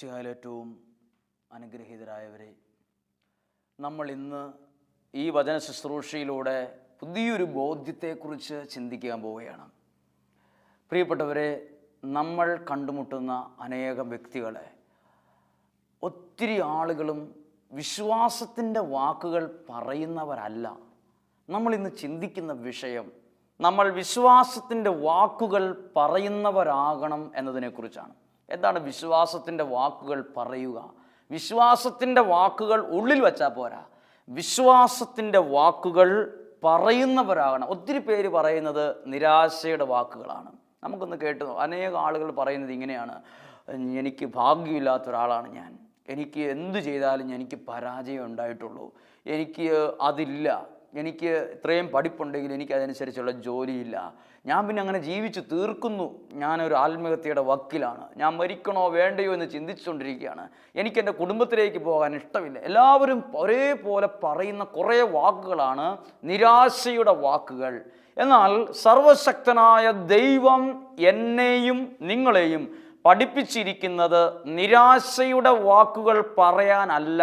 ഏറ്റവും അനുഗ്രഹീതരായവരെ, നമ്മൾ ഇന്ന് ഈ വചന ശുശ്രൂഷയിലൂടെ പുതിയൊരു ബോധ്യത്തെക്കുറിച്ച് ചിന്തിക്കാൻ പോവുകയാണ്. പ്രിയപ്പെട്ടവരെ, നമ്മൾ കണ്ടുമുട്ടുന്ന അനേകം വ്യക്തികളെ, ഒത്തിരി ആളുകളും വിശ്വാസത്തിൻ്റെ വാക്കുകൾ പറയുന്നവരല്ല. നമ്മളിന്ന് ചിന്തിക്കുന്ന വിഷയം നമ്മൾ വിശ്വാസത്തിൻ്റെ വാക്കുകൾ പറയുന്നവരാകണം എന്നതിനെക്കുറിച്ചാണ്. എന്താണ് വിശ്വാസത്തിൻ്റെ വാക്കുകൾ പറയുക? വിശ്വാസത്തിൻ്റെ വാക്കുകൾ ഉള്ളിൽ വച്ചാൽ പോരാ, വിശ്വാസത്തിൻ്റെ വാക്കുകൾ പറയുന്നവരാകണം. ഒത്തിരി പേര് പറയുന്നത് നിരാശയുടെ വാക്കുകളാണ്. നമുക്കൊന്ന് കേട്ടു. അനേക ആളുകൾ പറയുന്നത് ഇങ്ങനെയാണ്: എനിക്ക് ഭാഗ്യമില്ലാത്ത ഒരാളാണ് ഞാൻ, എനിക്ക് എന്തു ചെയ്താലും എനിക്ക് പരാജയം ഉണ്ടായിട്ടുള്ളൂ, എനിക്ക് അതില്ല, എനിക്ക് ഇത്രയും പഠിപ്പുണ്ടെങ്കിൽ എനിക്ക് അതനുസരിച്ചുള്ള ജോലിയില്ല, ഞാൻ പിന്നെ അങ്ങനെ ജീവിച്ചു തീർക്കുന്നു, ഞാനൊരു ആത്മഹത്യയുടെ വക്കിലാണ്, ഞാൻ മരിക്കണോ വേണ്ടയോ എന്ന് ചിന്തിച്ചുകൊണ്ടിരിക്കുകയാണ്, എനിക്ക് എൻ്റെ കുടുംബത്തിലേക്ക് പോകാൻ ഇഷ്ടമില്ല. എല്ലാവരും ഒരേപോലെ പറയുന്ന കുറേ വാക്കുകളാണ് നിരാശയുടെ വാക്കുകൾ. എന്നാൽ സർവശക്തനായ ദൈവം എന്നെയും നിങ്ങളെയും പഠിപ്പിച്ചിരിക്കുന്നത് നിരാശയുടെ വാക്കുകൾ പറയാനല്ല.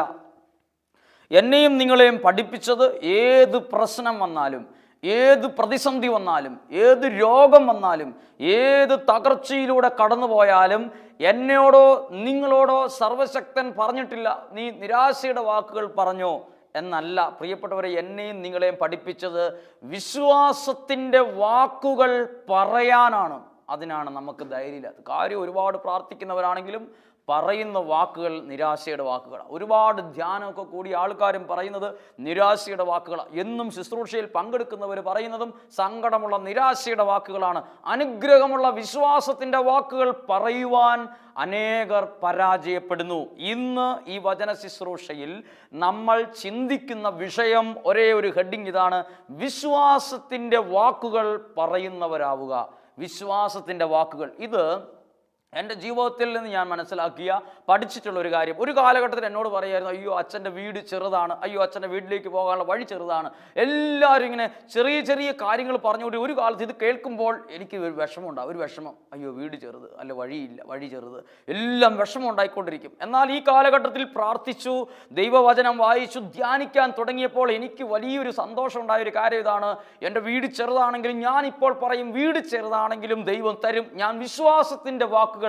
എന്നെയും നിങ്ങളെയും പഠിപ്പിച്ചത് ഏത് പ്രശ്നം വന്നാലും, ഏത് പ്രതിസന്ധി വന്നാലും, ഏത് രോഗം വന്നാലും, ഏത് തകർച്ചയിലൂടെ കടന്നു പോയാലും എന്നോടോ നിങ്ങളോടോ സർവശക്തൻ പറഞ്ഞിട്ടില്ല നീ നിരാശയുടെ വാക്കുകൾ പറഞ്ഞോ എന്നല്ല. പ്രിയപ്പെട്ടവരെ, എന്നെയും നിങ്ങളെയും പഠിപ്പിച്ചത് വിശ്വാസത്തിൻ്റെ വാക്കുകൾ പറയാനാണ്. അതിനാണ് നമുക്ക് ധൈര്യമില്ല കാര്യം. ഒരുപാട് പ്രാർത്ഥിക്കുന്നവരാണെങ്കിലും പറയുന്ന വാക്കുകൾ നിരാശയുടെ വാക്കുകളാണ്. ഒരുപാട് ധ്യാനമൊക്കെ കൂടിയ ആൾക്കാരും പറയുന്നത് നിരാശയുടെ വാക്കുകളാണ്. എന്നും ശുശ്രൂഷയിൽ പങ്കെടുക്കുന്നവർ പറയുന്നതും സങ്കടമുള്ള നിരാശയുടെ വാക്കുകളാണ്. അനുഗ്രഹമുള്ള വിശ്വാസത്തിൻ്റെ വാക്കുകൾ പറയുവാൻ അനേകർ പരാജയപ്പെടുന്നു. ഇന്ന് ഈ വചന ശുശ്രൂഷയിൽ നമ്മൾ ചിന്തിക്കുന്ന വിഷയം, ഒരേ ഒരു ഹെഡിങ് ഇതാണ്: വിശ്വാസത്തിൻ്റെ വാക്കുകൾ പറയുന്നവരാവുക. വിശ്വാസത്തിൻ്റെ വാക്കുകൾ. ഇത് എൻ്റെ ജീവിതത്തിൽ നിന്ന് ഞാൻ മനസ്സിലാക്കിയ, പഠിച്ചിട്ടുള്ള ഒരു കാര്യം. ഒരു കാലഘട്ടത്തിൽ എന്നോട് പറയായിരുന്നു, അയ്യോ അച്ഛൻ്റെ വീട് ചെറുതാണ്, അയ്യോ അച്ഛൻ്റെ വീട്ടിലേക്ക് പോകാനുള്ള വഴി ചെറുതാണ്. എല്ലാവരും ഇങ്ങനെ ചെറിയ ചെറിയ കാര്യങ്ങൾ പറഞ്ഞുകൊണ്ട് ഒരു കാലത്ത് ഇത് കേൾക്കുമ്പോൾ എനിക്ക് ഒരു വിഷമമുണ്ടാകും. ഒരു വിഷമം, അയ്യോ വീട് ചെറുത്, അല്ല വഴിയില്ല, വഴി ചെറുത്, എല്ലാം വിഷമം ഉണ്ടായിക്കൊണ്ടിരിക്കും. എന്നാൽ ഈ കാലഘട്ടത്തിൽ പ്രാർത്ഥിച്ചു, ദൈവവചനം വായിച്ചു, ധ്യാനിക്കാൻ തുടങ്ങിയപ്പോൾ എനിക്ക് വലിയൊരു സന്തോഷം ഉണ്ടായൊരു കാര്യം ഇതാണ്: എൻ്റെ വീട് ചെറുതാണെങ്കിലും ഞാനിപ്പോൾ പറയും, വീട് ചെറുതാണെങ്കിലും ദൈവം തരും. ഞാൻ വിശ്വാസത്തിൻ്റെ വാക്കുകൾ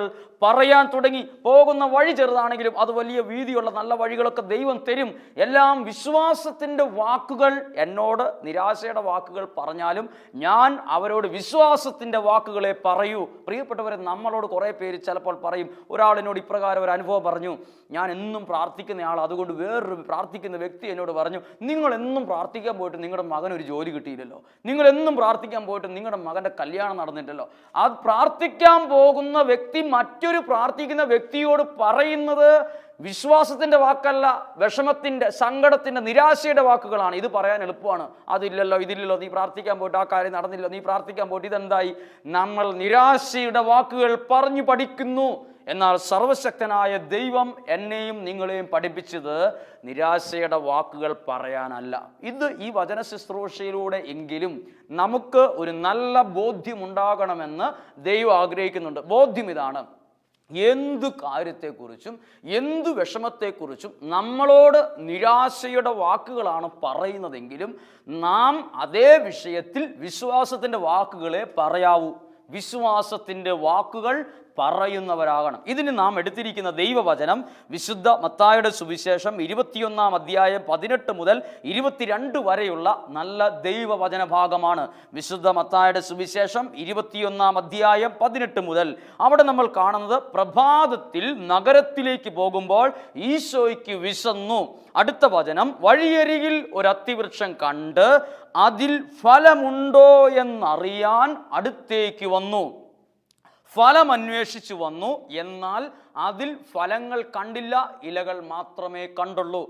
പറയാൻ തുടങ്ങി. പോകുന്ന വഴി ചെറുതാണെങ്കിലും അത് വലിയ വീതിയുള്ള നല്ല വഴികളൊക്കെ ദൈവം തരും. എല്ലാം വിശ്വാസത്തിൻ്റെ വാക്കുകൾ. എന്നോട് നിരാശയുടെ വാക്കുകൾ പറഞ്ഞാലും ഞാൻ അവരോട് വിശ്വാസത്തിൻ്റെ വാക്കുകളെ പറയൂ. പ്രിയപ്പെട്ടവരെ, നമ്മളോട് കുറേ പേര് ചിലപ്പോൾ പറയും, ഒരാളിനോട് ഇപ്രകാരം ഒരു അനുഭവം പറഞ്ഞു, ഞാൻ എന്നും പ്രാർത്ഥിക്കുന്നയാൾ, അതുകൊണ്ട് വേറൊരു പ്രാർത്ഥിക്കുന്ന വ്യക്തി എന്നോട് പറഞ്ഞു, നിങ്ങൾ എന്നും പ്രാർത്ഥിക്കാൻ പോയിട്ട് നിങ്ങളുടെ മകനൊരു ജോലി കിട്ടിയില്ലല്ലോ, നിങ്ങൾ എന്നും പ്രാർത്ഥിക്കാൻ പോയിട്ട് നിങ്ങളുടെ മകൻ്റെ കല്യാണം നടന്നിട്ടല്ലോ. അത് പ്രാർത്ഥിക്കാൻ പോകുന്ന വ്യക്തി മറ്റൊരു പ്രാർത്ഥിക്കുന്ന വ്യക്തിയോട് പറയുന്നത് വിശ്വാസത്തിൻ്റെ വാക്കല്ല, വിഷമത്തിൻ്റെ, സങ്കടത്തിൻ്റെ, നിരാശയുടെ വാക്കുകളാണ്. ഇത് പറയാൻ എളുപ്പമാണ്. അതില്ലല്ലോ, ഇതില്ലല്ലോ, നീ പ്രാർത്ഥിക്കാൻ പോയിട്ട് ആ കാര്യം നടന്നില്ല, നീ പ്രാർത്ഥിക്കാൻ പോയിട്ട് ഇതെന്തായി. നമ്മൾ നിരാശയുടെ വാക്കുകൾ പറഞ്ഞു പഠിക്കുന്നു. എന്നാൽ സർവശക്തനായ ദൈവം എന്നെയും നിങ്ങളെയും പഠിപ്പിച്ചത് നിരാശയുടെ വാക്കുകൾ പറയാനല്ല. ഇത് ഈ വചന ശുശ്രൂഷയിലൂടെ എങ്കിലും നമുക്ക് ഒരു നല്ല ബോധ്യമുണ്ടാകണമെന്ന് ദൈവം ആഗ്രഹിക്കുന്നുണ്ട്. ബോധ്യം ഇതാണ്: എന്തു കാര്യത്തെക്കുറിച്ചും എന്തു വിഷമത്തെക്കുറിച്ചും നമ്മളോട് നിരാശയുടെ വാക്കുകളാണ് പറയുന്നതെങ്കിലും നാം അതേ വിഷയത്തിൽ വിശ്വാസത്തിൻ്റെ വാക്കുകളെ പറയാവൂ. വിശ്വാസത്തിൻ്റെ വാക്കുകൾ പറയുന്നവരാകണം. ഇതിന് നാം എടുത്തിരിക്കുന്ന ദൈവവചനം വിശുദ്ധ മത്തായിയുടെ സുവിശേഷം 21-ാം അധ്യായം 18 മുതൽ 22 വരെയുള്ള നല്ല ദൈവവചന ഭാഗമാണ്. വിശുദ്ധ മത്തായിയുടെ സുവിശേഷം 21-ാം അധ്യായം 18 മുതൽ. അവിടെ നമ്മൾ കാണുന്നത്, പ്രഭാതത്തിൽ നഗരത്തിലേക്ക് പോകുമ്പോൾ ഈശോയ്ക്ക് വിശന്നു. അടുത്ത വചനം, വഴിയരികിൽ ഒരു അത്തിവൃക്ഷം കണ്ട് അതിൽ ഫലമുണ്ടോ എന്നറിയാൻ അടുത്തേക്ക് വന്നു. ഫലം അന്വേഷിച്ചു വന്നു, എന്നാൽ അതിൽ ഫലങ്ങൾ കണ്ടില്ല, ഇലകൾ മാത്രമേ കണ്ടുള്ളൂ.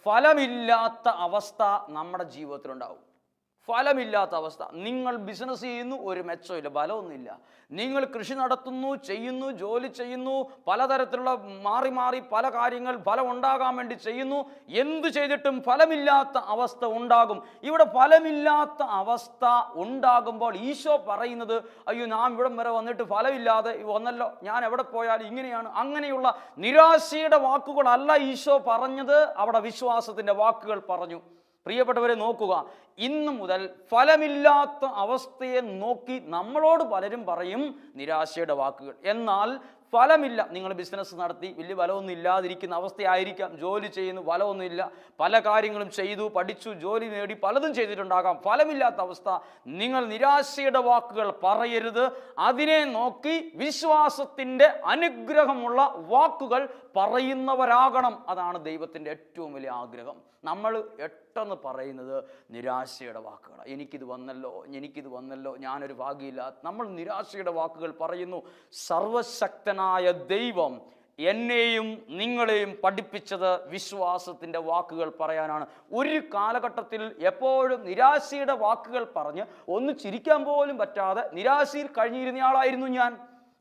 ഫലമില്ലാത്ത അവസ്ഥ നമ്മുടെ ജീവിതത്തിലുണ്ടാവും. ഫലമില്ലാത്ത അവസ്ഥ. നിങ്ങൾ ബിസിനസ് ചെയ്യുന്നു, ഒരു മെച്ചമില്ല, ഫലമൊന്നുമില്ല. നിങ്ങൾ കൃഷി നടത്തുന്നു, ചെയ്യുന്നു, ജോലി ചെയ്യുന്നു, പലതരത്തിലുള്ള മാറി മാറി പല കാര്യങ്ങൾ ഫലം ഉണ്ടാകാൻ വേണ്ടി ചെയ്യുന്നു, എന്തു ചെയ്തിട്ടും ഫലമില്ലാത്ത അവസ്ഥ ഉണ്ടാകും. ഇവിടെ ഫലമില്ലാത്ത അവസ്ഥ ഉണ്ടാകുമ്പോൾ ഈശോ പറയുന്നത്, അയ്യോ ഞാൻ ഇവിടം വരെ വന്നിട്ട് ഫലമില്ലാതെ വന്നല്ലോ, ഞാൻ എവിടെ പോയാലും ഇങ്ങനെയാണ്. അങ്ങനെയുള്ള നിരാശയുടെ വാക്കുകളല്ല ഈശോ പറഞ്ഞത്, അവിടെ വിശ്വാസത്തിൻ്റെ വാക്കുകൾ പറഞ്ഞു. പ്രിയപ്പെട്ടവരെ നോക്കുക, ഇന്നു മുതൽ ഫലമില്ലാത്ത അവസ്ഥയെ നോക്കി നമ്മളോട് പലരും പറയും നിരാശയുടെ വാക്കുകൾ. എന്നാൽ ഫലമില്ല, നിങ്ങൾ ബിസിനസ് നടത്തി വലിയ ഫലമൊന്നും ഇല്ലാതിരിക്കുന്ന അവസ്ഥയായിരിക്കാം, ജോലി ചെയ്യുന്നു ഫലമൊന്നുമില്ല, പല കാര്യങ്ങളും ചെയ്തു, പഠിച്ചു, ജോലി നേടി, പലതും ചെയ്തിട്ടുണ്ടാകാം, ഫലമില്ലാത്ത അവസ്ഥ. നിങ്ങൾ നിരാശയുടെ വാക്കുകൾ പറയരുത്. അതിനെ നോക്കി വിശ്വാസത്തിൻ്റെ അനുഗ്രഹമുള്ള വാക്കുകൾ പറയുന്നവരാകണം. അതാണ് ദൈവത്തിൻ്റെ ഏറ്റവും വലിയ ആഗ്രഹം. നമ്മൾ പെട്ടെന്ന് പറയുന്നത് നിരാശയുടെ വാക്കുകളാണ്. എനിക്കിത് വന്നല്ലോ, ഞാനൊരു ഭാഗ്യമില്ല. നമ്മൾ നിരാശയുടെ വാക്കുകൾ പറയുന്നു. സർവശക്തനായ ദൈവം എന്നെയും നിങ്ങളെയും പഠിപ്പിച്ചത് വിശ്വാസത്തിൻ്റെ വാക്കുകൾ പറയാനാണ്. ഒരു കാലഘട്ടത്തിൽ എപ്പോഴും നിരാശയുടെ വാക്കുകൾ പറഞ്ഞ് ഒന്ന് ചിരിക്കാൻ പോലും പറ്റാതെ നിരാശയിൽ കഴിഞ്ഞിരുന്നയാളായിരുന്നു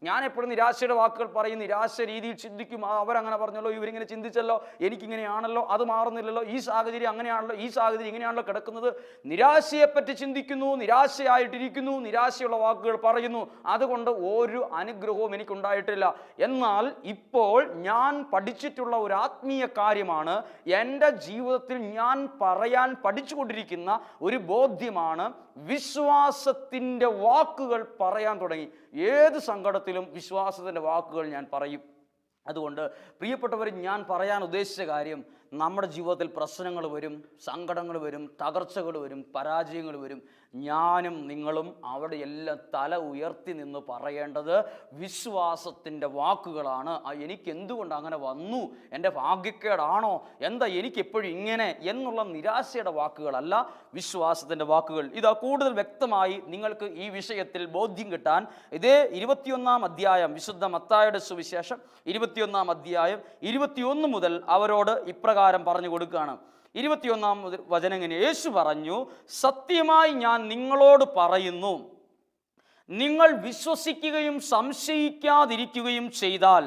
ഞാൻ എപ്പോഴും നിരാശയുടെ വാക്കുകൾ പറയും, നിരാശ രീതിയിൽ ചിന്തിക്കും. അവരങ്ങനെ പറഞ്ഞല്ലോ, ഇവരിങ്ങനെ ചിന്തിച്ചല്ലോ, എനിക്കിങ്ങനെയാണല്ലോ, അത് മാറുന്നില്ലല്ലോ, ഈ സാഹചര്യം അങ്ങനെയാണല്ലോ, ഈ സാഹചര്യം ഇങ്ങനെയാണല്ലോ കിടക്കുന്നത്. നിരാശയെപ്പറ്റി ചിന്തിക്കുന്നു, നിരാശയായിട്ടിരിക്കുന്നു, നിരാശയുള്ള വാക്കുകൾ പറയുന്നു. അതുകൊണ്ട് ഒരു അനുഗ്രഹവും എനിക്കുണ്ടായിട്ടില്ല. എന്നാൽ ഇപ്പോൾ ഞാൻ പഠിച്ചിട്ടുള്ള ഒരു ആത്മീയ കാര്യമാണ്, എൻ്റെ ജീവിതത്തിൽ ഞാൻ പറയാൻ പഠിച്ചുകൊണ്ടിരിക്കുന്ന ഒരു ബോധ്യമാണ്, വിശ്വാസത്തിൻ്റെ വാക്കുകൾ പറയാൻ തുടങ്ങി. ഏത് സങ്കടത്തിലും വിശ്വാസത്തിൻ്റെ വാക്കുകൾ ഞാൻ പറയും. അതുകൊണ്ട് പ്രിയപ്പെട്ടവർ, ഞാൻ പറയാൻ ഉദ്ദേശിച്ച കാര്യം, നമ്മുടെ ജീവിതത്തിൽ പ്രശ്നങ്ങൾ വരും, സങ്കടങ്ങൾ വരും, തകർച്ചകൾ വരും, പരാജയങ്ങൾ വരും. ഞാനും നിങ്ങളും അവിടെ എല്ലാം തല ഉയർത്തി നിന്ന് പറയേണ്ടത് വിശ്വാസത്തിൻ്റെ വാക്കുകളാണ്. എനിക്ക് എന്തുകൊണ്ട് അങ്ങനെ വന്നു, എൻ്റെ ഭാഗ്യക്കേടാണോ, എന്താ എനിക്കെപ്പോഴും ഇങ്ങനെ എന്നുള്ള നിരാശയുടെ വാക്കുകളല്ല, വിശ്വാസത്തിൻ്റെ വാക്കുകൾ. ഇതാ കൂടുതൽ വ്യക്തമായി നിങ്ങൾക്ക് ഈ വിഷയത്തിൽ ബോധ്യം കിട്ടാൻ ഇതേ 21-ാം അധ്യായം, വിശുദ്ധ മത്തായിയുടെ സുവിശേഷം 21-ാം അധ്യായം 21 മുതൽ അവരോട് ഇപ്രകാരം പറഞ്ഞു കൊടുക്കുകയാണ്. 21-ാം വചനം ഇങ്ങനെ, യേശു പറഞ്ഞു, സത്യമായി ഞാൻ നിങ്ങളോട് പറയുന്നു, നിങ്ങൾ വിശ്വസിക്കുകയും സംശയിക്കാതിരിക്കുകയും ചെയ്താൽ,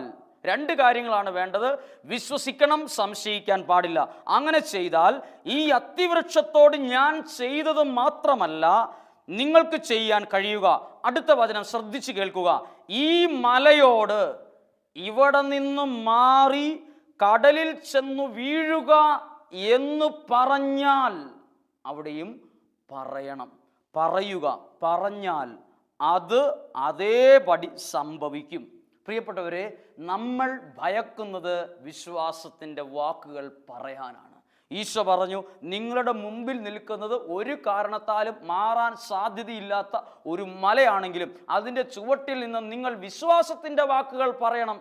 രണ്ട് കാര്യങ്ങളാണ് വേണ്ടത്. വിശ്വസിക്കണം, സംശയിക്കാൻ പാടില്ല. അങ്ങനെ ചെയ്താൽ ഈ അത്തിവൃക്ഷത്തോട് ഞാൻ ചെയ്തത് മാത്രമല്ല നിങ്ങൾക്ക് ചെയ്യാൻ കഴിയുക. അടുത്ത വചനം ശ്രദ്ധിച്ചു കേൾക്കുക. ഈ മലയോട് ഇവിടെ നിന്ന് മാറി കടലിൽ ചെന്നു വീഴുക എന്ന് പറഞ്ഞാൽ, അവിടെയും പറഞ്ഞാൽ അത് അതേപടി സംഭവിക്കും. പ്രിയപ്പെട്ടവരെ, നമ്മൾ ഭയക്കുന്നത് വിശ്വാസത്തിൻ്റെ വാക്കുകൾ പറയാനാണ്. ഈശോ പറഞ്ഞു, നിങ്ങളുടെ മുമ്പിൽ നിൽക്കുന്നത് ഒരു കാരണത്താലും മാറാൻ സാധ്യതയില്ലാത്ത ഒരു മലയാണെങ്കിലും അതിൻ്റെ ചുവട്ടിൽ നിന്ന് നിങ്ങൾ വിശ്വാസത്തിൻ്റെ വാക്കുകൾ പറയണം.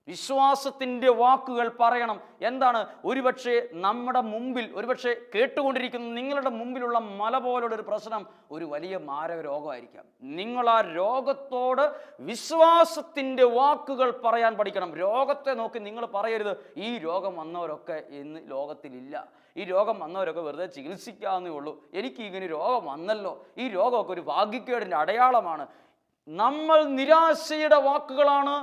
വിശ്വാസത്തിൻ്റെ വാക്കുകൾ പറയണം. എന്താണ്? ഒരുപക്ഷെ നമ്മുടെ മുമ്പിൽ, ഒരുപക്ഷെ കേട്ടുകൊണ്ടിരിക്കുന്ന നിങ്ങളുടെ മുമ്പിലുള്ള മല പോലുള്ളൊരു പ്രശ്നം ഒരു വലിയ മാരക രോഗമായിരിക്കാം. നിങ്ങൾ ആ രോഗത്തോട് വിശ്വാസത്തിൻ്റെ വാക്കുകൾ പറയാൻ പഠിക്കണം. രോഗത്തെ നോക്കി നിങ്ങൾ പറയരുത്, ഈ രോഗം വന്നവരൊക്കെ ഇന്ന് ലോകത്തിലില്ല, ഈ രോഗം വന്നവരൊക്കെ വെറുതെ ചികിത്സിക്കാവുന്നേ ഉള്ളൂ, എനിക്ക് ഇങ്ങനെ രോഗം വന്നല്ലോ, ഈ രോഗമൊക്കെ ഒരു ഭാഗ്യക്കേടിൻ്റെ അടയാളമാണ്. നമ്മൾ നിരാശയുടെ വാക്കുകളാണ്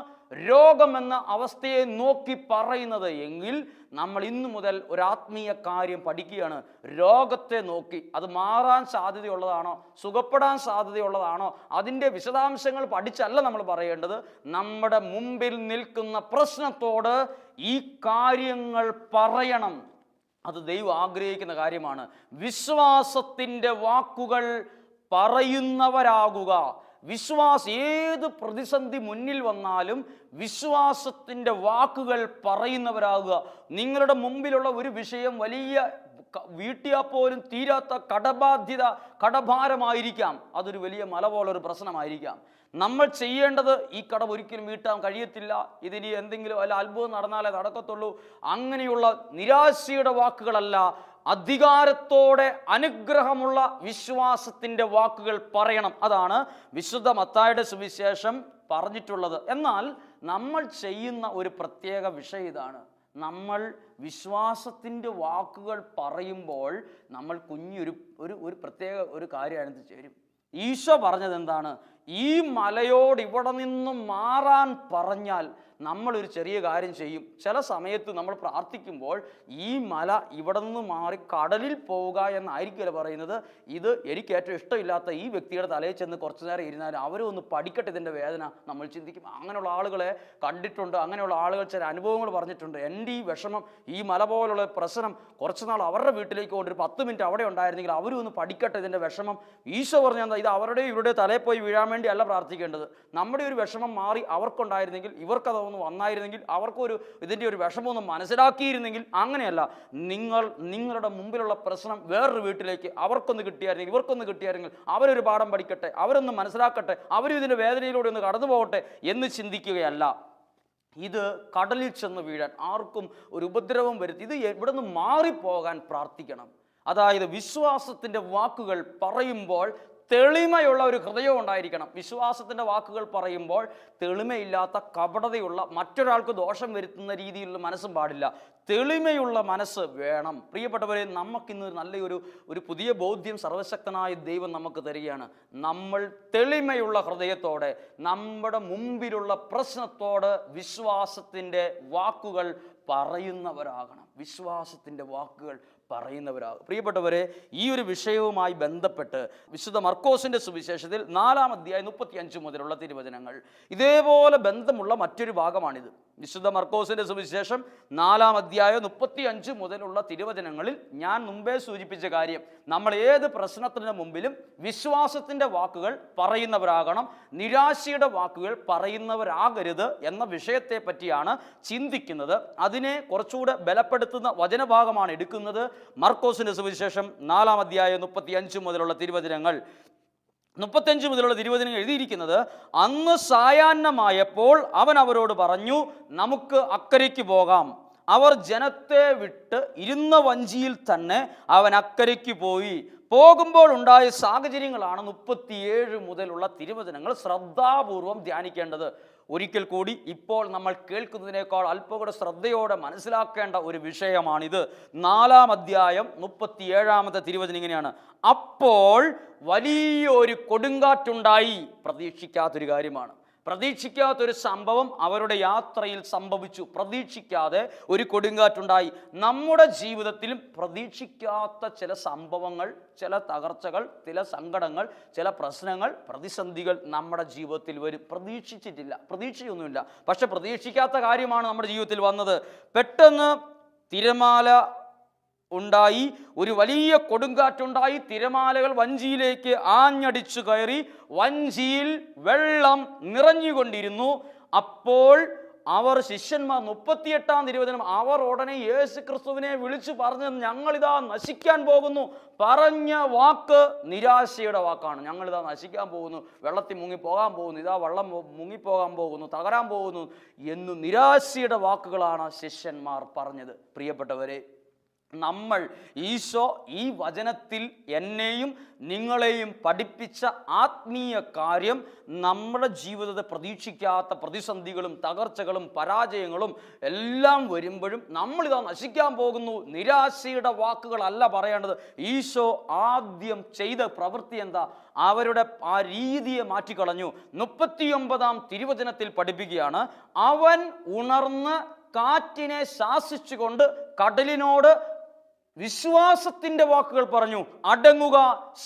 രോഗമെന്ന അവസ്ഥയെ നോക്കി പറയുന്നത് എങ്കിൽ നമ്മൾ ഇന്നു മുതൽ ഒരു ആത്മീയ കാര്യം പഠിക്കുകയാണ്. രോഗത്തെ നോക്കി അത് മാറാൻ സാധ്യതയുള്ളതാണോ, സുഖപ്പെടാൻ സാധ്യതയുള്ളതാണോ, അതിൻ്റെ വിശദാംശങ്ങൾ പഠിച്ചല്ല നമ്മൾ പറയേണ്ടത്. നമ്മുടെ മുമ്പിൽ നിൽക്കുന്ന പ്രശ്നത്തോട് ഈ കാര്യങ്ങൾ പറയണം. അത് ദൈവം ആഗ്രഹിക്കുന്ന കാര്യമാണ്. വിശ്വാസത്തിൻ്റെ വാക്കുകൾ പറയുന്നവരാകുക. ഏത് പ്രതിസന്ധി മുന്നിൽ വന്നാലും വിശ്വാസത്തിൻ്റെ വാക്കുകൾ പറയുന്നവരാകുക. നിങ്ങളുടെ മുമ്പിലുള്ള ഒരു വിഷയം വലിയ വീട്ടിയാൽ പോലും തീരാത്ത കടഭാരമായിരിക്കാം, അതൊരു വലിയ മല പോലൊരു പ്രശ്നമായിരിക്കാം. നമ്മൾ ചെയ്യേണ്ടത്, ഈ കടം ഒരിക്കലും വീട്ടാൻ കഴിയത്തില്ല, ഇതിന് എന്തെങ്കിലും വല്ല അത്ഭുതം നടന്നാലേ നടക്കത്തുള്ളൂ, അങ്ങനെയുള്ള നിരാശയുടെ വാക്കുകളല്ല, അധികാരത്തോടെ അനുഗ്രഹമുള്ള വിശ്വാസത്തിൻ്റെ വാക്കുകൾ പറയണം. അതാണ് വിശുദ്ധ മത്തായിയുടെ സുവിശേഷം പറഞ്ഞിട്ടുള്ളത്. എന്നാൽ നമ്മൾ ചെയ്യുന്ന ഒരു പ്രത്യേക വിഷയം ഇതാണ്. നമ്മൾ വിശ്വാസത്തിൻ്റെ വാക്കുകൾ പറയുമ്പോൾ നമ്മൾ ഒരു പ്രത്യേക ഒരു കാര്യം അതിനകത്ത് ചേരും. ഈശോ പറഞ്ഞത് എന്താണ്? ഈ മലയോട് ഇവിടെ നിന്നും മാറാൻ പറഞ്ഞാൽ നമ്മളൊരു ചെറിയ കാര്യം ചെയ്യും. ചില സമയത്ത് നമ്മൾ പ്രാർത്ഥിക്കുമ്പോൾ ഈ മല ഇവിടെ നിന്ന് മാറി കടലിൽ പോവുക എന്നായിരിക്കില്ല പറയുന്നത്. ഇത് എനിക്ക് ഏറ്റവും ഇഷ്ടമില്ലാത്ത ഈ വ്യക്തിയുടെ തലയിൽ ചെന്ന് കുറച്ചു നേരം ഇരുന്നാൽ അവരും ഒന്ന് പഠിക്കട്ടെ ഇതിൻ്റെ വേദന നമ്മൾ ചിന്തിക്കും. അങ്ങനെയുള്ള ആളുകളെ കണ്ടിട്ടുണ്ട്, അങ്ങനെയുള്ള ആളുകൾ ചില അനുഭവങ്ങൾ പറഞ്ഞിട്ടുണ്ട്. എൻ്റെ ഈ വിഷമം, ഈ മല പോലുള്ള പ്രശ്നം കുറച്ച് നാൾ അവരുടെ വീട്ടിലേക്ക് കൊണ്ട് ഒരു 10 മിനിറ്റ് അവിടെ ഉണ്ടായിരുന്നെങ്കിൽ അവരും ഒന്ന് പഠിക്കട്ടെ ഇതിൻ്റെ വിഷമം. ഈശോ പറഞ്ഞാൽ ഇത് അവരുടെ ഇവരുടെ തലയിൽ പോയി വീഴാൻ വേണ്ടി അല്ല പ്രാർത്ഥിക്കേണ്ടത്. നമ്മുടെ ഒരു വിഷമം മാറി അവർക്കുണ്ടായിരുന്നെങ്കിൽ, ഇവർക്കത് ഒന്ന് വന്നായിരുന്നെങ്കിൽ, അവർക്കൊരു ഇതിൻ്റെ ഒരു വിഷമമൊന്നും മനസ്സിലാക്കിയിരുന്നെങ്കിൽ, അങ്ങനെയല്ല. നിങ്ങളുടെ മുമ്പിലുള്ള പ്രശ്നം വേറൊരു വീട്ടിലേക്ക് അവർക്കൊന്ന് കിട്ടിയായിരുന്നെങ്കിൽ, ഇവർക്കൊന്ന് കിട്ടിയായിരുന്നെങ്കിൽ, അവരൊരു പാഠം പഠിക്കട്ടെ, അവരൊന്ന് മനസ്സിലാക്കട്ടെ, അവരും ഇതിൻ്റെ വേദനയിലൂടെ ഒന്ന് കടന്നു പോകട്ടെ എന്ന് ചിന്തിക്കുകയല്ല. ഇത് കടലിൽ ചെന്ന് വീഴാൻ ആർക്കും ഒരു ഉപദ്രവം വരുത്തി ഇത് ഇവിടെ നിന്ന് മാറിപ്പോകാൻ പ്രാർത്ഥിക്കണം. അതായത് വിശ്വാസത്തിൻ്റെ വാക്കുകൾ പറയുമ്പോൾ തെളിമയുള്ള ഒരു ഹൃദയം ഉണ്ടായിരിക്കണം. വിശ്വാസത്തിൻ്റെ വാക്കുകൾ പറയുമ്പോൾ തെളിമയില്ലാത്ത, കപടതയുള്ള, മറ്റൊരാൾക്ക് ദോഷം വരുത്തുന്ന രീതിയിലുള്ള മനസ്സും പാടില്ല. തെളിമയുള്ള മനസ്സ് വേണം. പ്രിയപ്പെട്ടവരെ, നമുക്കിന്ന് നല്ലൊരു പുതിയ ബോധ്യം സർവശക്തനായ ദൈവം നമുക്ക് തരികയാണ്. നമ്മൾ തെളിമയുള്ള ഹൃദയത്തോടെ നമ്മുടെ മുമ്പിലുള്ള പ്രശ്നത്തോട് വിശ്വാസത്തിൻ്റെ വാക്കുകൾ പറയുന്നവരാകണം. വിശ്വാസത്തിൻ്റെ വാക്കുകൾ പറയുന്നവരാകും. പ്രിയപ്പെട്ടവരെ, ഈ ഒരു വിഷയവുമായി ബന്ധപ്പെട്ട് വിശുദ്ധ മർക്കോസിൻ്റെ സുവിശേഷത്തിൽ 4-ാം അധ്യായം 35 മുതലുള്ള തിരുവചനങ്ങൾ ഇതേപോലെ ബന്ധമുള്ള മറ്റൊരു ഭാഗമാണിത്. വിശുദ്ധ മർക്കോസിൻ്റെ സുവിശേഷം 4-ാം അധ്യായം 35 മുതലുള്ള തിരുവചനങ്ങളിൽ ഞാൻ മുമ്പേ സൂചിപ്പിച്ച കാര്യം, നമ്മൾ ഏത് പ്രശ്നത്തിന് മുമ്പിലും വിശ്വാസത്തിൻ്റെ വാക്കുകൾ പറയുന്നവരാകണം, നിരാശയുടെ വാക്കുകൾ പറയുന്നവരാകരുത് എന്ന വിഷയത്തെ പറ്റിയാണ് ചിന്തിക്കുന്നത്. അതിനെ കുറച്ചുകൂടെ ബലപ്പെടുത്തുന്ന വചനഭാഗമാണ് എടുക്കുന്നത്. മർക്കോസിന്റെ സുവിശേഷം 4-ാം അധ്യായം 35 മുതലുള്ള തിരുവചനങ്ങൾ. 35 മുതലുള്ള തിരുവചനങ്ങൾ എഴുതിയിരിക്കുന്നത്, അന്ന് സായാഹ്നമായപ്പോൾ അവൻ അവരോട് പറഞ്ഞു, നമുക്ക് അക്കരയ്ക്ക് പോകാം. അവർ ജനത്തെ വിട്ട് ഇരുന്ന വഞ്ചിയിൽ തന്നെ അവൻ അക്കരയ്ക്ക് പോയി. പോകുമ്പോൾ ഉണ്ടായ സാഹചര്യങ്ങളാണ് 37 മുതലുള്ള തിരുവചനങ്ങൾ ശ്രദ്ധാപൂർവം ധ്യാനിക്കേണ്ടത്. ഒരിക്കൽ കൂടി ഇപ്പോൾ നമ്മൾ കേൾക്കുന്നതിനേക്കാൾ അല്പം കൂടെ ശ്രദ്ധയോടെ മനസ്സിലാക്കേണ്ട ഒരു വിഷയമാണിത്. 4-ാം അധ്യായം 37-ാമത്തെ തിരുവചനം ഇങ്ങനെയാണ്, അപ്പോൾ വലിയൊരു കൊടുങ്കാറ്റുണ്ടായി. പ്രതീക്ഷിക്കാത്തൊരു കാര്യമാണ്. പ്രതീക്ഷിക്കാത്തൊരു സംഭവം അവരുടെ യാത്രയിൽ സംഭവിച്ചു. പ്രതീക്ഷിക്കാതെ ഒരു കൊടുങ്കാറ്റുണ്ടായി. നമ്മുടെ ജീവിതത്തിലും പ്രതീക്ഷിക്കാത്ത ചില സംഭവങ്ങൾ, ചില തകർച്ചകൾ, ചില സങ്കടങ്ങൾ, ചില പ്രശ്നങ്ങൾ, പ്രതിസന്ധികൾ നമ്മുടെ ജീവിതത്തിൽ വരും. പ്രതീക്ഷിച്ചിട്ടില്ല, പ്രതീക്ഷയൊന്നുമില്ല, പക്ഷെ പ്രതീക്ഷിക്കാത്ത കാര്യമാണ് നമ്മുടെ ജീവിതത്തിൽ വന്നത്. പെട്ടെന്ന് തിരമാല ഉണ്ടായി, ഒരു വലിയ കൊടുങ്കാറ്റുണ്ടായി. തിരമാലകൾ വഞ്ചിയിലേക്ക് ആഞ്ഞടിച്ചു കയറി. വഞ്ചിയിൽ വെള്ളം നിറഞ്ഞുകൊണ്ടിരുന്നു. അപ്പോൾ അവർ ശിഷ്യന്മാർ 38-ാം തിരുവചനം, അവർ ഉടനെ യേശു ക്രിസ്തുവിനെ വിളിച്ചു പറഞ്ഞത്, ഞങ്ങളിതാ നശിക്കാൻ പോകുന്നു. പറഞ്ഞ വാക്ക് നിരാശയുടെ വാക്കാണ്. ഞങ്ങളിതാ നശിക്കാൻ പോകുന്നു, വെള്ളത്തിൽ മുങ്ങിപ്പോകാൻ പോകുന്നു, ഇതാ വെള്ളം മുങ്ങിപ്പോകാൻ പോകുന്നു, തകരാൻ പോകുന്നു എന്ന് നിരാശയുടെ വാക്കുകളാണ് ശിഷ്യന്മാർ പറഞ്ഞത്. പ്രിയപ്പെട്ടവരെ, ഈശോ ഈ വചനത്തിൽ എന്നെയും നിങ്ങളെയും പഠിപ്പിച്ച ആത്മീയ കാര്യം, നമ്മുടെ ജീവിതത്തെ പ്രതീക്ഷിക്കാത്ത പ്രതിസന്ധികളും തകർച്ചകളും പരാജയങ്ങളും എല്ലാം വരുമ്പോഴും നമ്മളിതാ നശിക്കാൻ പോകുന്നു, നിരാശയുടെ വാക്കുകളല്ല പറയേണ്ടത്. ഈശോ ആദ്യം ചെയ്ത പ്രവൃത്തി എന്താ? അവരുടെ ആ രീതിയെ മാറ്റിക്കളഞ്ഞു. 39-ാം തിരുവചനത്തിൽ പഠിപ്പിക്കുകയാണ്, അവൻ ഉണർന്ന് കാറ്റിനെ ശാസിച്ചുകൊണ്ട് കടലിനോട് വിശ്വാസത്തിൻ്റെ വാക്കുകൾ പറഞ്ഞു, അടങ്ങുക,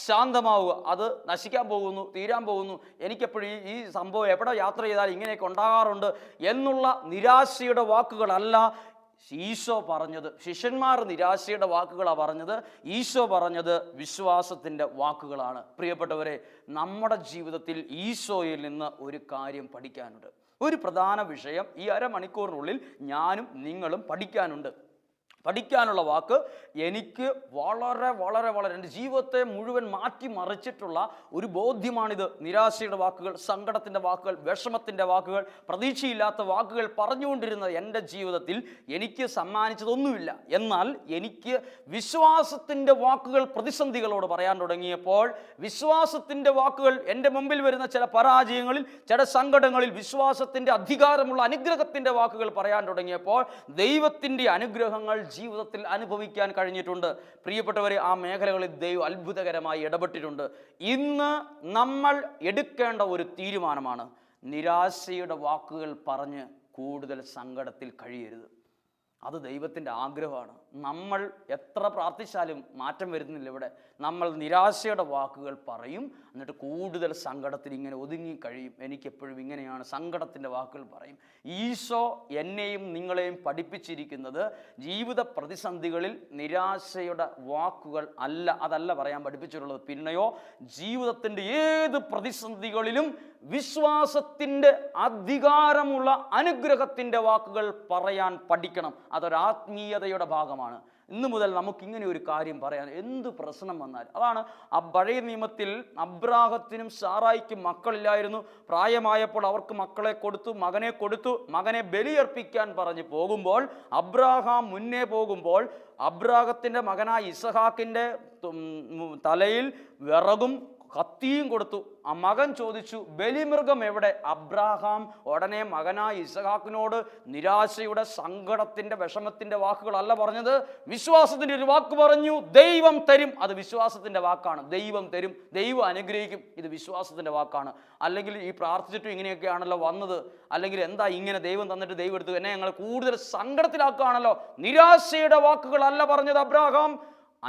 ശാന്തമാവുക. അത് നശിക്കാൻ പോകുന്നു, തീരാൻ പോകുന്നു, എനിക്കെപ്പോഴും ഈ സംഭവം എവിടെ യാത്ര ചെയ്താൽ ഇങ്ങനെയൊക്കെ ഉണ്ടാകാറുണ്ട് എന്നുള്ള നിരാശയുടെ വാക്കുകളല്ല ഈശോ പറഞ്ഞത്. ശിഷ്യന്മാർ നിരാശയുടെ വാക്കുകളാണ് പറഞ്ഞത്, ഈശോ പറഞ്ഞത് വിശ്വാസത്തിൻ്റെ വാക്കുകളാണ്. പ്രിയപ്പെട്ടവരെ, നമ്മുടെ ജീവിതത്തിൽ ഈശോയിൽ നിന്ന് ഒരു കാര്യം പഠിക്കാനുണ്ട്. ഒരു പ്രധാന വിഷയം ഈ അരമണിക്കൂറിനുള്ളിൽ ഞാനും നിങ്ങളും പഠിക്കാനുണ്ട്. പഠിക്കാനുള്ള വാക്ക് എനിക്ക് വളരെ വളരെ വളരെ എൻ്റെ ജീവിതത്തെ മുഴുവൻ മാറ്റിമറിച്ചിട്ടുള്ള ഒരു ബോധ്യമാണിത്. നിരാശയുടെ വാക്കുകൾ, സങ്കടത്തിൻ്റെ വാക്കുകൾ, വിഷമത്തിൻ്റെ വാക്കുകൾ, പ്രതീക്ഷയില്ലാത്ത വാക്കുകൾ പറഞ്ഞുകൊണ്ടിരുന്ന എൻ്റെ ജീവിതത്തിൽ എനിക്ക് സമ്മാനിച്ചതൊന്നുമില്ല. എന്നാൽ എനിക്ക് വിശ്വാസത്തിൻ്റെ വാക്കുകൾ പ്രതിസന്ധികളോട് പറയാൻ തുടങ്ങിയപ്പോൾ, വിശ്വാസത്തിൻ്റെ വാക്കുകൾ എൻ്റെ മുമ്പിൽ വരുന്ന ചില പരാജയങ്ങളിൽ, ചില സങ്കടങ്ങളിൽ വിശ്വാസത്തിൻ്റെ അധികാരമുള്ള അനുഗ്രഹത്തിൻ്റെ വാക്കുകൾ പറയാൻ തുടങ്ങിയപ്പോൾ, ദൈവത്തിൻ്റെ അനുഗ്രഹങ്ങൾ ജീവിതത്തിൽ അനുഭവിക്കാൻ കഴിഞ്ഞിട്ടുണ്ട്. പ്രിയപ്പെട്ടവരെ, ആ മേഖലകളിൽ ദൈവം അത്ഭുതകരമായി ഇടപെട്ടിട്ടുണ്ട്. ഇന്ന് നമ്മൾ എടുക്കേണ്ട ഒരു തീരുമാനമാണ്, നിരാശയുടെ വാക്കുകൾ പറഞ്ഞ് കൂടുതൽ സങ്കടത്തിൽ കഴിയരുത്. അത് ദൈവത്തിൻ്റെ ആഗ്രഹമാണ്. നമ്മൾ എത്ര പ്രാർത്ഥിച്ചാലും മാറ്റം വരുന്നില്ല. ഇവിടെ നമ്മൾ നിരാശയുടെ വാക്കുകൾ പറയും, എന്നിട്ട് കൂടുതൽ സങ്കടത്തിൽ ഇങ്ങനെ ഒതുങ്ങി കഴിയും. എനിക്കെപ്പോഴും ഇങ്ങനെയാണ്, സങ്കടത്തിൻ്റെ വാക്കുകൾ പറയും. ഈശോ എന്നെയും നിങ്ങളെയും പഠിപ്പിച്ചിരിക്കുന്നത് ജീവിത പ്രതിസന്ധികളിൽ നിരാശയുടെ വാക്കുകൾ അതല്ല പറയാൻ പഠിപ്പിച്ചിട്ടുള്ളത്. പിന്നെയോ ജീവിതത്തിൻ്റെ ഏത് പ്രതിസന്ധികളിലും വിശ്വാസത്തിൻ്റെ അധികാരമുള്ള അനുഗ്രഹത്തിൻ്റെ വാക്കുകൾ പറയാൻ പഠിക്കണം. അതൊരാത്മീയതയുടെ ഭാഗമാണ്. ഇന്നു മുതൽ നമുക്കിങ്ങനെ ഒരു കാര്യം പറയാൻ, എന്ത് പ്രശ്നം വന്നാൽ. അതാണ് ആ പഴയ നിയമത്തിൽ അബ്രാഹത്തിനും സാറായിക്കും മക്കളില്ലായിരുന്നു. പ്രായമായപ്പോൾ അവർക്ക് മകനെ കൊടുത്തു. മകനെ ബലിയർപ്പിക്കാൻ പറഞ്ഞ് പോകുമ്പോൾ അബ്രാഹാം മുന്നേ പോകുമ്പോൾ അബ്രാഹത്തിൻ്റെ മകനായ ഇസഹാക്കിൻ്റെ തലയിൽ വിറകും കത്തിയും കൊടുത്തു. ആ മകൻ ചോദിച്ചു, ബലിമൃഗം എവിടെ? അബ്രാഹാം ഉടനെ മകനായ ഇസഹാക്കിനോട് നിരാശയുടെ, സങ്കടത്തിൻ്റെ, വിഷമത്തിൻ്റെ വാക്കുകളല്ല പറഞ്ഞത്, വിശ്വാസത്തിൻ്റെ ഒരു വാക്ക് പറഞ്ഞു, ദൈവം തരും. അത് വിശ്വാസത്തിൻ്റെ വാക്കാണ്. ദൈവം തരും, ദൈവം അനുഗ്രഹിക്കും. ഇത് വിശ്വാസത്തിൻ്റെ വാക്കാണ്. അല്ലെങ്കിൽ ഈ പ്രാർത്ഥിച്ചിട്ടും ഇങ്ങനെയൊക്കെയാണല്ലോ വന്നത്, അല്ലെങ്കിൽ എന്താ ഇങ്ങനെ ദൈവം തന്നിട്ട് ദൈവം എടുത്തു, എന്നെ ഞങ്ങൾ കൂടുതൽ സങ്കടത്തിലാക്കുകയാണല്ലോ. നിരാശയുടെ വാക്കുകളല്ല പറഞ്ഞത് അബ്രാഹാം,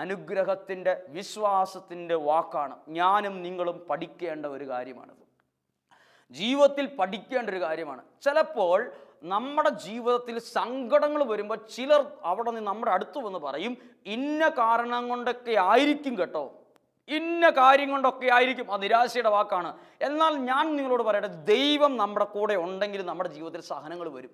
അനുഗ്രഹത്തിൻ്റെ, വിശ്വാസത്തിൻ്റെ വാക്കാണ്. ഞാനും നിങ്ങളും പഠിക്കേണ്ട ഒരു കാര്യമാണത്. ജീവിതത്തിൽ പഠിക്കേണ്ട ഒരു കാര്യമാണ്. ചിലപ്പോൾ നമ്മുടെ ജീവിതത്തിൽ സങ്കടങ്ങൾ വരുമ്പോൾ ചിലർ അവിടെ നിന്ന് നമ്മുടെ അടുത്ത് വന്ന് പറയും, ഇന്ന കാരണം കൊണ്ടൊക്കെ ആയിരിക്കും കേട്ടോ, ഇന്ന കാര്യം കൊണ്ടൊക്കെ ആയിരിക്കും. അത് നിരാശയുടെ വാക്കാണ്. എന്നാൽ ഞാൻ നിങ്ങളോട് പറയട്ടെ, ദൈവം നമ്മുടെ കൂടെ ഉണ്ടെങ്കിൽ നമ്മുടെ ജീവിതത്തിൽ സഹനങ്ങൾ വരും.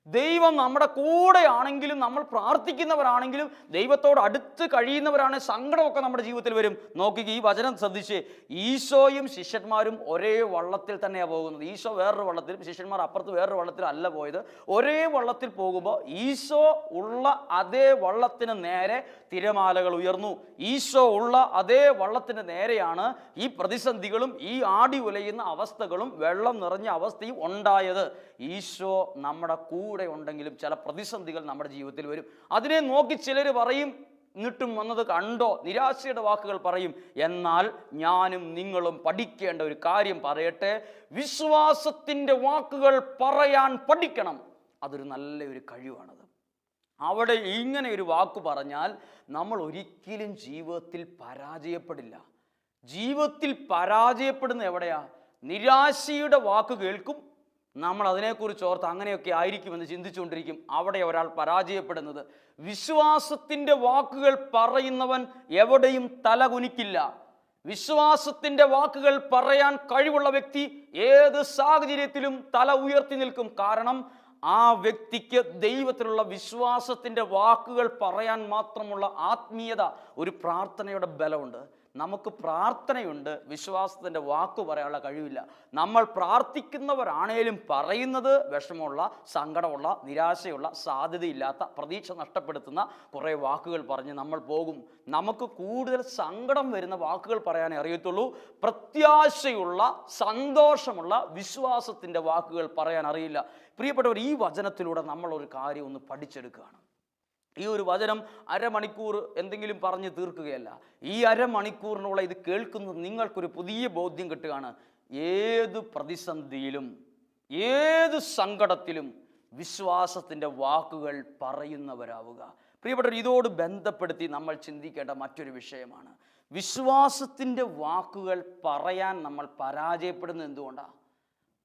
ദൈവം നമ്മുടെ കൂടെ ആണെങ്കിലും, നമ്മൾ പ്രാർത്ഥിക്കുന്നവരാണെങ്കിലും, ദൈവത്തോട് അടുത്ത് കഴിയുന്നവരാണെങ്കിൽ സങ്കടമൊക്കെ നമ്മുടെ ജീവിതത്തിൽ വരും. നോക്കി, ഈ വചനം ശ്രദ്ധിച്ച്, ഈശോയും ശിഷ്യന്മാരും ഒരേ വള്ളത്തിൽ തന്നെയാണ് പോകുന്നത്. ഈശോ വേറൊരു വള്ളത്തിലും ശിഷ്യന്മാർ അപ്പുറത്ത് വേറൊരു വള്ളത്തിലും അല്ല പോയത്. ഒരേ വള്ളത്തിൽ പോകുമ്പോൾ ഈശോ ഉള്ള അതേ വള്ളത്തിന് നേരെ തിരമാലകൾ ഉയർന്നു. ഈശോ ഉള്ള അതേ വള്ളത്തിന് നേരെയാണ് ഈ പ്രതിസന്ധികളും ഈ ആടി ഉലയുന്ന അവസ്ഥകളും വെള്ളം നിറഞ്ഞ അവസ്ഥയും ഉണ്ടായത്. ഈശോ നമ്മുടെ കൂടെ ഉണ്ടെങ്കിലും ചില പ്രതിസന്ധികൾ നമ്മുടെ ജീവിതത്തിൽ വരും. അതിനെ നോക്കി ചിലർ പറയും, എന്നിട്ടും വന്നത് കണ്ടോ, നിരാശയുടെ വാക്കുകൾ പറയും. എന്നാൽ ഞാനും നിങ്ങളും പഠിക്കേണ്ട ഒരു കാര്യം പറയട്ടെ, വിശ്വാസത്തിൻ്റെ വാക്കുകൾ പറയാൻ പഠിക്കണം. അതൊരു നല്ലൊരു കഴിവാണത്. അവിടെ ഇങ്ങനെ ഒരു വാക്ക് പറഞ്ഞാൽ നമ്മൾ ഒരിക്കലും ജീവിതത്തിൽ പരാജയപ്പെടില്ല. ജീവിതത്തിൽ പരാജയപ്പെടുന്ന എവിടെയാ? നിരാശയുടെ വാക്ക് കേൾക്കും, നമ്മൾ അതിനെക്കുറിച്ച് ഓർത്ത് അങ്ങനെയൊക്കെ ആയിരിക്കുമെന്ന് ചിന്തിച്ചുകൊണ്ടിരിക്കും. അവിടെ ഒരാൾ പരാജയപ്പെടുന്നത്. വിശ്വാസത്തിൻ്റെ വാക്കുകൾ പറയുന്നവൻ എവിടെയും തലകുനിക്കില്ല. വിശ്വാസത്തിൻ്റെ വാക്കുകൾ പറയാൻ കഴിവുള്ള വ്യക്തി ഏത് സാഹചര്യത്തിലും തല ഉയർത്തി നിൽക്കും. കാരണം ആ വ്യക്തിക്ക് ദൈവത്തിലുള്ള വിശ്വാസത്തിൻ്റെ വാക്കുകൾ പറയാൻ മാത്രമുള്ള ആത്മീയത, ഒരു പ്രാർത്ഥനയുടെ ബലമുണ്ട്. നമുക്ക് പ്രാർത്ഥനയുണ്ട്, വിശ്വാസത്തിൻ്റെ വാക്ക് പറയാനുള്ള കഴിവില്ല. നമ്മൾ പ്രാർത്ഥിക്കുന്നവരാണേലും പറയുന്നത് വിഷമമുള്ള, സങ്കടമുള്ള, നിരാശയുള്ള, സാധ്യതയില്ലാത്ത, പ്രതീക്ഷ നഷ്ടപ്പെടുത്തുന്ന കുറേ വാക്കുകൾ പറഞ്ഞ് നമ്മൾ പോകും. നമുക്ക് കൂടുതൽ സങ്കടം വരുന്ന വാക്കുകൾ പറയാനേ അറിയത്തുള്ളൂ. പ്രത്യാശയുള്ള, സന്തോഷമുള്ള, വിശ്വാസത്തിൻ്റെ വാക്കുകൾ പറയാൻ അറിയില്ല. പ്രിയപ്പെട്ടവർ, ഈ വചനത്തിലൂടെ നമ്മളൊരു കാര്യം ഒന്ന് പഠിച്ചെടുക്കുകയാണ്. ഈ ഒരു വചനം അരമണിക്കൂർ എന്തെങ്കിലും പറഞ്ഞ് തീർക്കുകയല്ല. ഈ അരമണിക്കൂറിനുള്ള ഇത് കേൾക്കുന്ന നിങ്ങൾക്കൊരു പുതിയ ബോധ്യം കിട്ടുകയാണ്. ഏത് പ്രതിസന്ധിയിലും, ഏത് സങ്കടത്തിലും വിശ്വാസത്തിൻ്റെ വാക്കുകൾ പറയുന്നവരാവുക. പ്രിയപ്പെട്ടവർ, ഇതോട് ബന്ധപ്പെടുത്തി നമ്മൾ ചിന്തിക്കേണ്ട മറ്റൊരു വിഷയമാണ്, വിശ്വാസത്തിൻ്റെ വാക്കുകൾ പറയാൻ നമ്മൾ പരാജയപ്പെടുന്നത് എന്തുകൊണ്ടാണ്?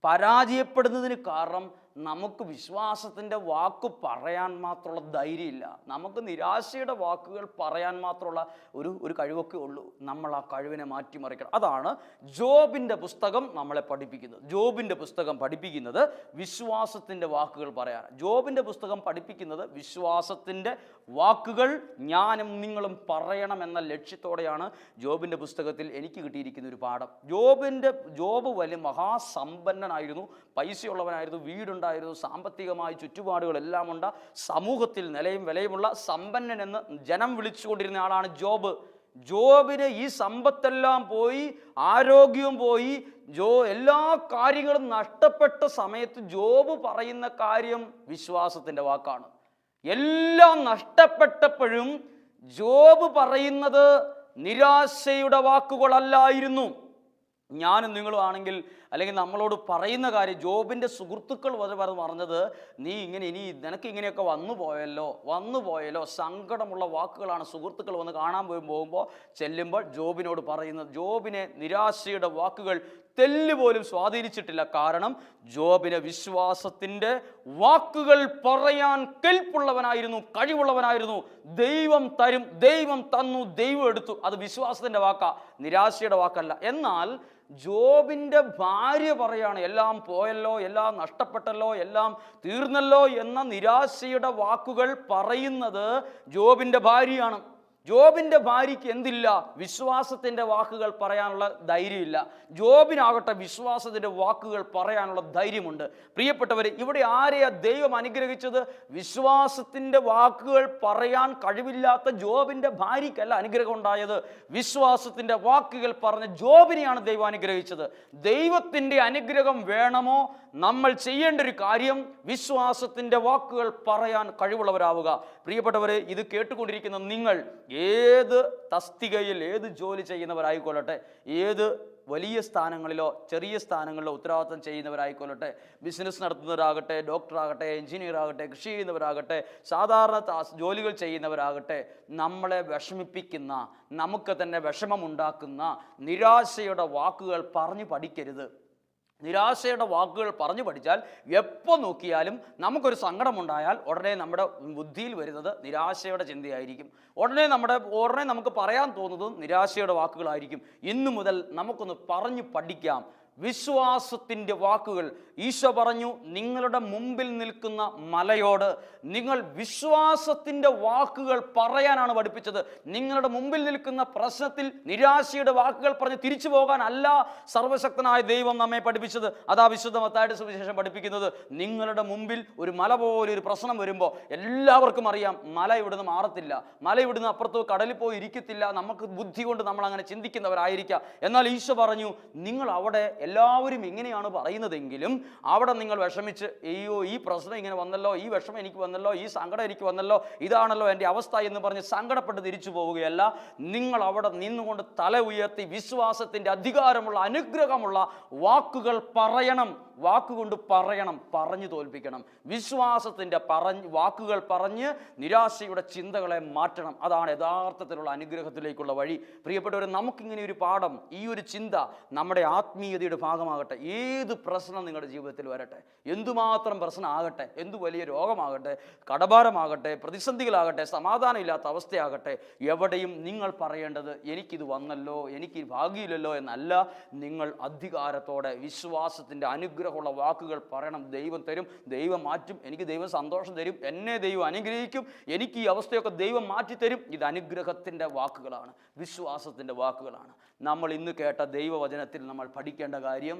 പരാജയപ്പെടുന്നതിന് കാരണം നമുക്ക് വിശ്വാസത്തിൻ്റെ വാക്ക് പറയാൻ മാത്രമുള്ള ധൈര്യമില്ല. നമുക്ക് നിരാശയുടെ വാക്കുകൾ പറയാൻ മാത്രമുള്ള ഒരു കഴിവൊക്കെ ഉള്ളൂ. നമ്മൾ ആ കഴിവിനെ മാറ്റിമറിക്കണം. അതാണ് ജോബിൻ്റെ പുസ്തകം നമ്മളെ പഠിപ്പിക്കുന്നത്. ജോബിൻ്റെ പുസ്തകം പഠിപ്പിക്കുന്നത് വിശ്വാസത്തിൻ്റെ വാക്കുകൾ പറയാൻ. ജോബിൻ്റെ പുസ്തകം പഠിപ്പിക്കുന്നത് വിശ്വാസത്തിൻ്റെ വാക്കുകൾ ഞാനും നിങ്ങളും പറയണമെന്ന ലക്ഷ്യത്തോടെയാണ് ജോബിൻ്റെ പുസ്തകത്തിൽ എനിക്ക് കിട്ടിയിരിക്കുന്ന ഒരു പാഠം. ജോബ് വലിയ മഹാസമ്പന്നനായിരുന്നു, പൈസയുള്ളവനായിരുന്നു, വീടുണ്ടായിരുന്നു, സാമ്പത്തികമായ ചുറ്റുപാടുകളെല്ലാം ഉണ്ട്, സമൂഹത്തിൽ നിലയും വിലയുമുള്ള സമ്പന്നൻ എന്ന് ജനം വിളിച്ചുകൊണ്ടിരുന്ന ആളാണ് ജോബ്. ജോബിന് ഈ സമ്പത്തെല്ലാം പോയി, ആരോഗ്യവും പോയി, എല്ലാ കാര്യങ്ങളും നഷ്ടപ്പെട്ട സമയത്ത് ജോബ് പറയുന്ന കാര്യം വിശ്വാസത്തിൻ്റെ വാക്കാണ്. എല്ലാം നഷ്ടപ്പെട്ടപ്പോഴും ജോബ് പറയുന്നത് നിരാശയുടെ വാക്കുകളല്ലായിരുന്നു. ഞാനും നിങ്ങളും ആണെങ്കിൽ, അല്ലെങ്കിൽ നമ്മളോട് പറയുന്ന കാര്യം, ജോബിൻ്റെ സുഹൃത്തുക്കൾ പറഞ്ഞത്, നീ ഇനി നിനക്ക് ഇങ്ങനെയൊക്കെ വന്നു പോയല്ലോ സങ്കടമുള്ള വാക്കുകളാണ് സുഹൃത്തുക്കൾ വന്ന് കാണാൻ പോകുമ്പോൾ ചെല്ലുമ്പോൾ ജോബിനോട് പറയുന്നത്. ജോബിനെ നിരാശയുടെ വാക്കുകൾ തെല്ലുപോലും സ്വാധീനിച്ചിട്ടില്ല. കാരണം ജോബിന് വിശ്വാസത്തിൻ്റെ വാക്കുകൾ പറയാൻ കെൽപ്പുള്ളവനായിരുന്നു, കഴിവുള്ളവനായിരുന്നു. ദൈവം തരും, ദൈവം തന്നു, ദൈവം എടുത്തു. അത് വിശ്വാസത്തിൻ്റെ വാക്കാ, നിരാശയുടെ വാക്കല്ല. എന്നാൽ ജോബിൻ്റെ ഭാര്യ പറയാണ്, എല്ലാം പോയല്ലോ, എല്ലാം നഷ്ടപ്പെട്ടല്ലോ, എല്ലാം തീർന്നല്ലോ എന്ന നിരാശയുടെ വാക്കുകൾ പറയുന്നത് ജോബിൻ്റെ ഭാര്യയാണ്. ജോബിൻ്റെ ഭാര്യയ്ക്ക് എന്തില്ല? വിശ്വാസത്തിൻ്റെ വാക്കുകൾ പറയാനുള്ള ധൈര്യമില്ല. ജോബിനാകട്ടെ വിശ്വാസത്തിൻ്റെ വാക്കുകൾ പറയാനുള്ള ധൈര്യമുണ്ട്. പ്രിയപ്പെട്ടവരെ, ഇവിടെ ആരെയാ ദൈവം അനുഗ്രഹിച്ചത്? വിശ്വാസത്തിൻ്റെ വാക്കുകൾ പറയാൻ കഴിവില്ലാത്ത ജോബിൻ്റെ ഭാര്യയ്ക്കല്ല അനുഗ്രഹം ഉണ്ടായത്. വിശ്വാസത്തിൻ്റെ വാക്കുകൾ പറഞ്ഞ ജോബിനെയാണ് ദൈവം അനുഗ്രഹിച്ചത്. ദൈവത്തിൻ്റെ അനുഗ്രഹം വേണമോ? നമ്മൾ ചെയ്യേണ്ട ഒരു കാര്യം വിശ്വാസത്തിൻ്റെ വാക്കുകൾ പറയാൻ കഴിവുള്ളവരാവുക. പ്രിയപ്പെട്ടവരെ, ഇത് കേട്ടുകൊണ്ടിരിക്കുന്ന നിങ്ങൾ ഏത് തസ്തികയിൽ, ഏത് ജോലി ചെയ്യുന്നവരായിക്കൊള്ളട്ടെ, ഏത് വലിയ സ്ഥാനങ്ങളിലോ ചെറിയ സ്ഥാനങ്ങളിലോ ഉത്തരവാദിത്വം ചെയ്യുന്നവരായിക്കൊള്ളട്ടെ, ബിസിനസ് നടത്തുന്നവരാകട്ടെ, ഡോക്ടറാകട്ടെ, എഞ്ചിനീയർ ആകട്ടെ, കൃഷി ചെയ്യുന്നവരാകട്ടെ, സാധാരണ ജോലികൾ ചെയ്യുന്നവരാകട്ടെ, നമ്മളെ വിഷമിപ്പിക്കുന്ന, നമുക്ക് തന്നെ വിഷമമുണ്ടാക്കുന്ന നിരാശയുടെ വാക്കുകൾ പറഞ്ഞു പഠിക്കരുത്. നിരാശയുടെ വാക്കുകൾ പറഞ്ഞു പഠിച്ചാൽ എപ്പോൾ നോക്കിയാലും നമുക്കൊരു സങ്കടമുണ്ടായാൽ ഉടനെ നമ്മുടെ ബുദ്ധിയിൽ വരുന്നത് നിരാശയുടെ ചിന്തയായിരിക്കും. ഉടനെ നമുക്ക് പറയാൻ തോന്നുന്നത് നിരാശയുടെ വാക്കുകളായിരിക്കും. ഇന്നു മുതൽ നമുക്കൊന്ന് പറഞ്ഞു പഠിക്കാം വിശ്വാസത്തിൻ്റെ വാക്കുകൾ. ഈശോ പറഞ്ഞു, നിങ്ങളുടെ മുമ്പിൽ നിൽക്കുന്ന മലയോട് നിങ്ങൾ വിശ്വാസത്തിൻ്റെ വാക്കുകൾ പറയാനാണ് പഠിപ്പിച്ചത്. നിങ്ങളുടെ മുമ്പിൽ നിൽക്കുന്ന പ്രശ്നത്തിൽ നിരാശയുടെ വാക്കുകൾ പറഞ്ഞ് തിരിച്ചു പോകാനല്ല സർവശക്തനായ ദൈവം നമ്മെ പഠിപ്പിച്ചത്. അതാ വിശുദ്ധ മത്തായിയുടെ സുവിശേഷം പഠിപ്പിക്കുന്നത്. നിങ്ങളുടെ മുമ്പിൽ ഒരു മല പോലെ ഒരു പ്രശ്നം വരുമ്പോൾ എല്ലാവർക്കും അറിയാം, മല ഇവിടുന്ന് മാറത്തില്ല, മല ഇവിടുന്ന് അപ്പുറത്തോ കടലിൽ പോയി ഇരിക്കത്തില്ല. നമുക്ക് ബുദ്ധി കൊണ്ട് നമ്മൾ അങ്ങനെ ചിന്തിക്കുന്നവരായിരിക്കാം. എന്നാൽ ഈശോ പറഞ്ഞു, നിങ്ങൾ അവിടെ എല്ലാവരും ഇങ്ങനെയാണ് പറയുന്നതെങ്കിലും അവിടെ നിങ്ങൾ വിഷമിച്ച്, അയ്യോ ഈ പ്രശ്നം ഇങ്ങനെ വന്നല്ലോ, ഈ വിഷമം എനിക്ക് വന്നല്ലോ, ഈ സങ്കടം എനിക്ക് വന്നല്ലോ, ഇതാണല്ലോ എൻ്റെ അവസ്ഥ എന്ന് പറഞ്ഞ് സങ്കടപ്പെട്ട് തിരിച്ചു പോവുകയല്ല. നിങ്ങൾ അവിടെ നിന്നുകൊണ്ട് തല ഉയർത്തി വിശ്വാസത്തിൻ്റെ അധികാരമുള്ള, അനുഗ്രഹമുള്ള വാക്കുകൾ പറയണം. വാക്കുകൊണ്ട് പറയണം, പറഞ്ഞു തോൽപ്പിക്കണം. വിശ്വാസത്തിൻ്റെ വാക്കുകൾ പറഞ്ഞ് നിരാശയുടെ ചിന്തകളെ മാറ്റണം. അതാണ് യഥാർത്ഥത്തിലുള്ള അനുഗ്രഹത്തിലേക്കുള്ള വഴി. പ്രിയപ്പെട്ടവർ, നമുക്കിങ്ങനെ ഒരു പാഠം, ഈ ഒരു ചിന്ത നമ്മുടെ ആത്മീയതയുടെ ഭാഗമാകട്ടെ. ഏത് പ്രശ്നം നിങ്ങളുടെ ജീവിതത്തിൽ വരട്ടെ, എന്തുമാത്രം പ്രശ്നം ആകട്ടെ, എന്തു വലിയ രോഗമാകട്ടെ, കടഭാരമാകട്ടെ, പ്രതിസന്ധികളാകട്ടെ, സമാധാനമില്ലാത്ത അവസ്ഥയാകട്ടെ, എവിടെയും നിങ്ങൾ പറയേണ്ടത് എനിക്കിത് വന്നല്ലോ, എനിക്ക് ഭാഗ്യമില്ലല്ലോ എന്നല്ല. നിങ്ങൾ അധികാരത്തോടെ വിശ്വാസത്തിൻ്റെ അനുഗ്രഹമുള്ള വാക്കുകൾ പറയണം. ദൈവം തരും, ദൈവം മാറ്റും, എനിക്ക് ദൈവം സന്തോഷം തരും, എന്നെ ദൈവം അനുഗ്രഹിക്കും, എനിക്ക് ഈ അവസ്ഥയൊക്കെ ദൈവം മാറ്റിത്തരും. ഇത് അനുഗ്രഹത്തിൻ്റെ വാക്കുകളാണ്, വിശ്വാസത്തിൻ്റെ വാക്കുകളാണ്. നമ്മൾ ഇന്ന് കേട്ട ദൈവവചനത്തിൽ നമ്മൾ പഠിക്കേണ്ട കാര്യം,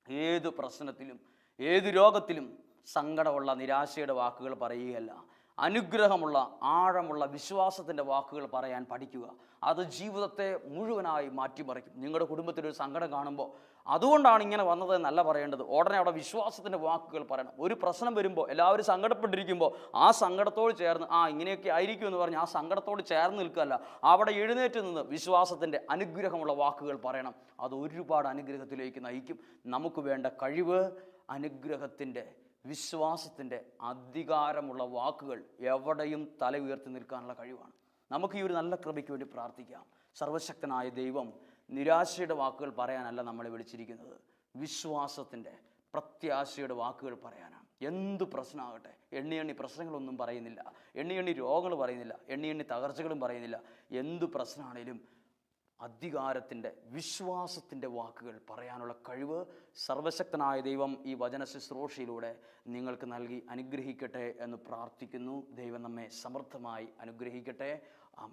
ഏത് പ്രശ്നത്തിലും ഏത് രോഗത്തിലും സങ്കടമുള്ള നിരാശയുടെ വാക്കുകൾ പറയുകയല്ല, അനുഗ്രഹമുള്ള ആഴമുള്ള വിശ്വാസത്തിൻ്റെ വാക്കുകൾ പറയാൻ പഠിക്കുക. അത് ജീവിതത്തെ മുഴുവനായി മാറ്റിമറിക്കും. നിങ്ങളുടെ കുടുംബത്തിലൊരു സങ്കടം കാണുമ്പോൾ അതുകൊണ്ടാണ് ഇങ്ങനെ വന്നത് എന്നല്ല പറയേണ്ടത്. ഉടനെ അവിടെ വിശ്വാസത്തിൻ്റെ വാക്കുകൾ പറയണം. ഒരു പ്രശ്നം വരുമ്പോൾ എല്ലാവരും സങ്കടപ്പെട്ടിരിക്കുമ്പോൾ ആ സങ്കടത്തോട് ചേർന്ന് ഇങ്ങനെയൊക്കെ ആയിരിക്കും എന്ന് പറഞ്ഞ് ആ സങ്കടത്തോട് ചേർന്ന് നിൽക്കുകയല്ല, അവിടെ എഴുന്നേറ്റ് നിന്ന് വിശ്വാസത്തിൻ്റെ അനുഗ്രഹമുള്ള വാക്കുകൾ പറയണം. അത് ഒരുപാട് അനുഗ്രഹത്തിലേക്ക് നയിക്കും. നമുക്ക് വേണ്ട കഴിവ് അനുഗ്രഹത്തിൻ്റെ, വിശ്വാസത്തിൻ്റെ അധികാരമുള്ള വാക്കുകൾ എവിടെയും തല ഉയർത്തി നിൽക്കാനുള്ള കഴിവാണ്. നമുക്ക് ഈ ഒരു നല്ല കൃപയ്ക്ക് വേണ്ടി പ്രാർത്ഥിക്കാം. സർവശക്തനായ ദൈവം നിരാശയുടെ വാക്കുകൾ പറയാനല്ല നമ്മളെ വിളിച്ചിരിക്കുന്നത്, വിശ്വാസത്തിൻ്റെ, പ്രത്യാശയുടെ വാക്കുകൾ പറയാനാണ്. എന്ത് പ്രശ്നമാകട്ടെ, എണ്ണി പ്രശ്നങ്ങളൊന്നും പറയുന്നില്ല, എണ്ണി രോഗങ്ങൾ പറയുന്നില്ല, എണ്ണി തകർച്ചകളും പറയുന്നില്ല. എന്ത് പ്രശ്നമാണേലും അധികാരത്തിൻ്റെ, വിശ്വാസത്തിൻ്റെ വാക്കുകൾ പറയാനുള്ള കഴിവ് സർവശക്തനായ ദൈവം ഈ വചന ശുശ്രൂഷയിലൂടെ നിങ്ങൾക്ക് നൽകി അനുഗ്രഹിക്കട്ടെ എന്ന് പ്രാർത്ഥിക്കുന്നു. ദൈവം നമ്മെ സമൃദ്ധമായി അനുഗ്രഹിക്കട്ടെ. ആമേൻ.